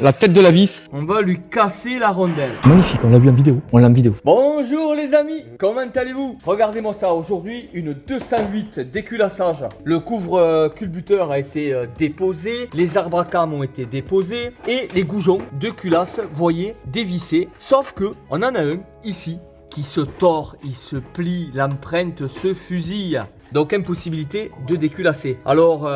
La tête de la vis. On va lui casser la rondelle. Magnifique, on l'a vu en vidéo. On l'a en vidéo. Bonjour les amis, comment allez-vous? Regardez-moi ça, aujourd'hui une 208 déculassage. Le couvre culbuteur a été déposé, les arbres à cames ont été déposés et les goujons de culasse, voyez, dévissés. Sauf que on en a un ici qui se tord, il se plie, l'empreinte se fusille. Donc impossibilité de déculasser. Alors,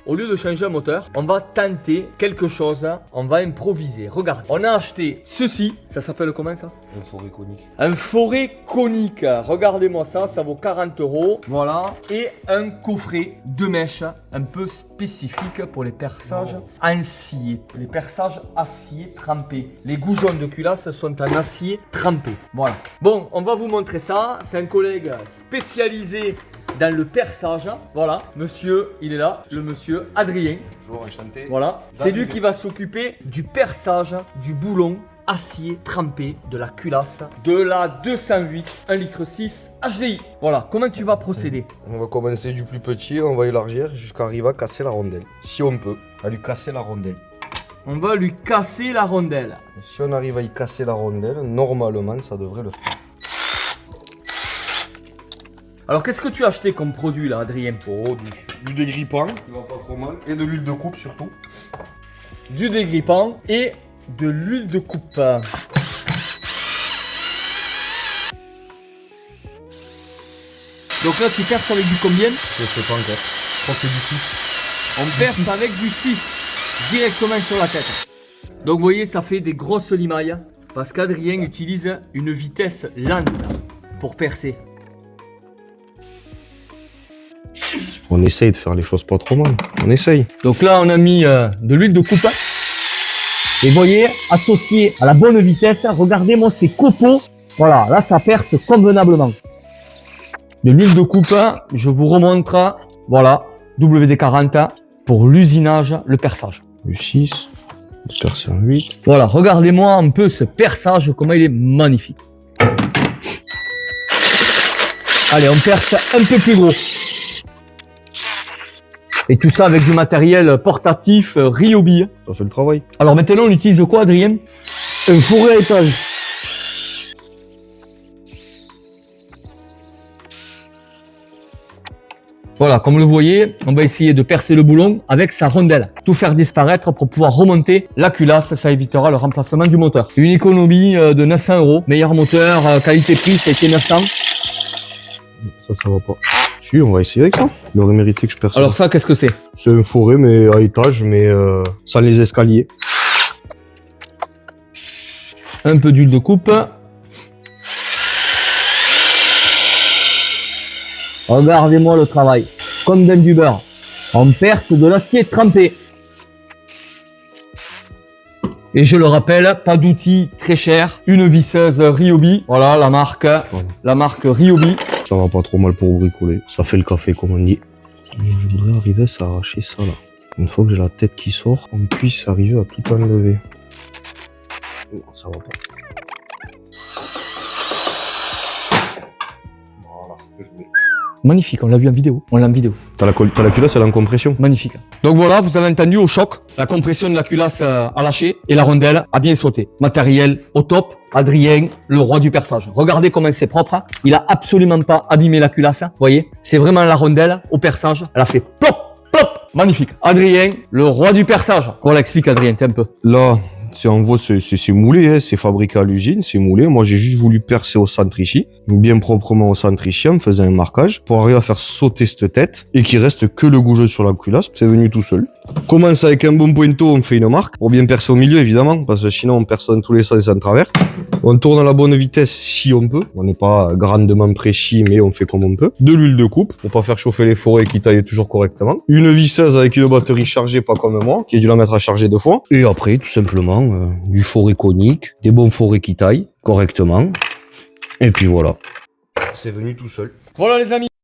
au lieu de changer un moteur, on va tenter quelque chose, on va improviser. Regarde, on a acheté ceci, ça s'appelle comment ça? Un forêt conique. Un forêt conique, regardez-moi ça, ça vaut 40 €. Voilà, et un coffret de mèches un peu spécifique pour les perçages en scié. Les perçages acier trempé. Les goujons de culasse sont en acier trempé. Voilà. Bon, on va vous montrer ça. C'est un collègue spécialisé dans le perçage. Voilà, monsieur, il est là, le monsieur Adrien. Bonjour, enchanté. Voilà, c'est lui qui va s'occuper du perçage du boulon acier trempé de la culasse de la 208 1,6 litre HDI. Voilà, comment tu vas procéder? On va commencer du plus petit, on va élargir jusqu'à arriver à casser la rondelle. Si on peut, à lui casser la rondelle. On va lui casser la rondelle. Et si on arrive à y casser la rondelle, normalement ça devrait le faire. Alors qu'est-ce que tu as acheté comme produit là, Adrien? Oh, du dégrippant, qui va pas trop mal, et de l'huile de coupe surtout. Du dégrippant et de l'huile de coupe. Donc là tu perces avec du combien? Je sais pas encore. Je crois que c'est du 6. On perce avec du 6 directement sur la tête. Donc vous voyez, ça fait des grosses limailles parce qu'Adrien utilise une vitesse lente pour percer. On essaye de faire les choses pas trop mal. On essaye. Donc là, on a mis de l'huile de coupe. Et vous voyez, associé à la bonne vitesse, regardez-moi ces copeaux. Voilà, là, ça perce convenablement. De l'huile de coupe, je vous remontre, voilà, WD-40 pour l'usinage, le perçage. Du 6, on se perce un 8. Voilà, regardez-moi un peu ce perçage, comment il est magnifique. Allez, on perce un peu plus gros. Et tout ça avec du matériel portatif Ryobi. Ça fait le travail. Alors maintenant, on utilise quoi, Adrien? Un fourré à étage. Voilà, comme vous le voyez, on va essayer de percer le boulon avec sa rondelle. Tout faire disparaître pour pouvoir remonter la culasse, ça évitera le remplacement du moteur. Une économie de 900 €. Meilleur moteur, qualité-prix, ça a été 900. Ça va pas. Si, on va essayer avec ça. Il aurait mérité que je perce. Alors ça, qu'est-ce que c'est? C'est un forêt, mais à étage, mais sans les escaliers. Un peu d'huile de coupe. Regardez-moi le travail. Comme dans du beurre. On perce de l'acier trempé. Et je le rappelle, pas d'outil très cher. Une visseuse Ryobi. Voilà la marque Ryobi. Ça va pas trop mal pour bricoler. Ça fait le café, comme on dit. Je voudrais arriver à s'arracher ça là. Une fois que j'ai la tête qui sort, on puisse arriver à tout enlever. Non, ça va pas. Voilà, je mets. Magnifique, on l'a vu en vidéo. On l'a en vidéo. T'as la culasse, elle est en compression. Magnifique. Donc voilà, vous avez entendu au choc, la compression de la culasse a lâché et la rondelle a bien sauté. Matériel au top. Adrien, le roi du perçage. Regardez comment c'est propre. Il a absolument pas abîmé la culasse. Vous voyez, c'est vraiment la rondelle au perçage. Elle a fait plop, plop. Magnifique. Adrien, le roi du perçage. Voilà, explique Adrien, t'es un peu. Là, en gros, c'est moulé, hein, c'est fabriqué à l'usine, c'est moulé. Moi, j'ai juste voulu percer au centre ici, bien proprement au centre ici, en faisant un marquage, pour arriver à faire sauter cette tête, et qu'il reste que le goujon sur la culasse. C'est venu tout seul. Commence avec un bon pointeau, on fait une marque, pour bien percer au milieu, évidemment, parce que sinon, on perce dans tous les sens en travers. On tourne à la bonne vitesse si on peut. On n'est pas grandement précis, mais on fait comme on peut. De l'huile de coupe, pour pas faire chauffer les forêts qui taillent toujours correctement. Une visseuse avec une batterie chargée, pas comme moi, qui a dû la mettre à charger 2 fois. Et après, tout simplement, du forêt conique, des bons forêts qui taillent correctement. Et puis voilà. C'est venu tout seul. Voilà les amis.